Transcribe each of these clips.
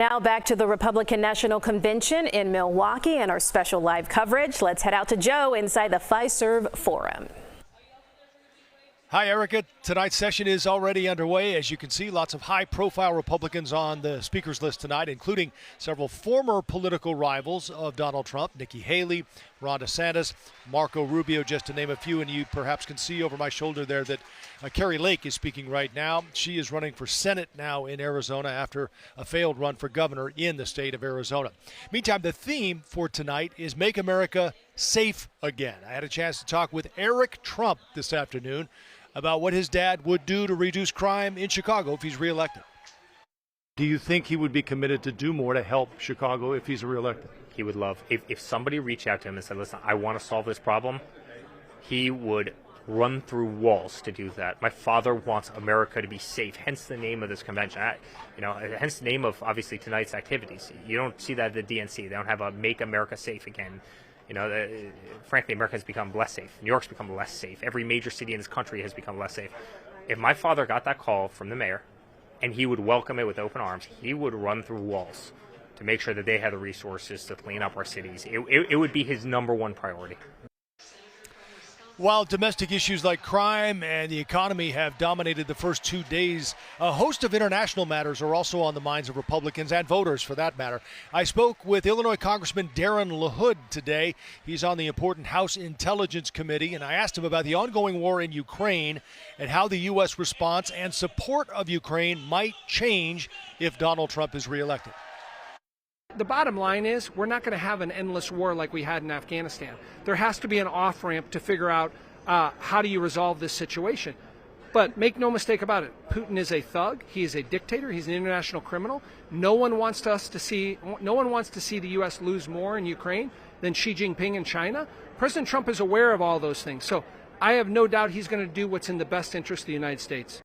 Now back to the Republican National Convention in Milwaukee and our special live coverage. Let's head out to Joe inside the Fiserv Forum. Hi, Erica. Tonight's session is already underway. As you can see, lots of high-profile Republicans on the speakers list tonight, including several former political rivals of Donald Trump, Nikki Haley, Ron DeSantis, Marco Rubio, just to name a few. And you perhaps can see over my shoulder there that Carrie Lake is speaking right now. She is running for Senate now in Arizona after a failed run for governor in the state of Arizona. Meantime, the theme for tonight is Make America Safe Again. I had a chance to talk with Eric Trump this afternoon about what his dad would do to reduce crime in Chicago if he's reelected. Do you think he would be committed to do more to help Chicago if he's reelected? He would love, if somebody reached out to him and said, listen, I want to solve this problem, he would run through walls to do that. My father wants America to be safe, hence the name of this convention. Hence the name of, obviously, tonight's activities. You don't see that at the DNC. They don't have a Make America Safe Again. Frankly, America has become less safe. New York's become less safe. Every major city in this country has become less safe. If my father got that call from the mayor and he would welcome it with open arms, he would run through walls to make sure that they had the resources to clean up our cities. It would be his number one priority. While domestic issues like crime and the economy have dominated the first 2 days, a host of international matters are also on the minds of Republicans and voters, for that matter. I spoke with Illinois Congressman Darren LaHood today. He's on the important House Intelligence Committee, and I asked him about the ongoing war in Ukraine and how the U.S. response and support of Ukraine might change if Donald Trump is reelected. The bottom line is we're not going to have an endless war like we had in Afghanistan. There has to be an off-ramp to figure out how do you resolve this situation. But make no mistake about it, Putin is a thug. He is a dictator. He's an international criminal. No one wants to see the U.S. lose more in Ukraine than Xi Jinping in China. President Trump is aware of all those things. So I have no doubt he's going to do what's in the best interest of the United States.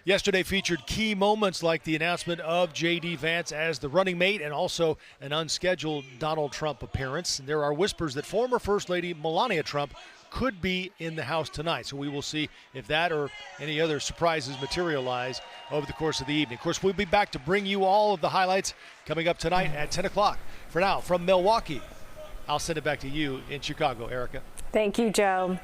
Yesterday featured key moments like the announcement of J.D. Vance as the running mate and also an unscheduled Donald Trump appearance. And there are whispers that former First Lady Melania Trump could be in the House tonight. So we will see if that or any other surprises materialize over the course of the evening. Of course, we'll be back to bring you all of the highlights coming up tonight at 10 o'clock. For now, from Milwaukee, I'll send it back to you in Chicago, Erica. Thank you, Joe.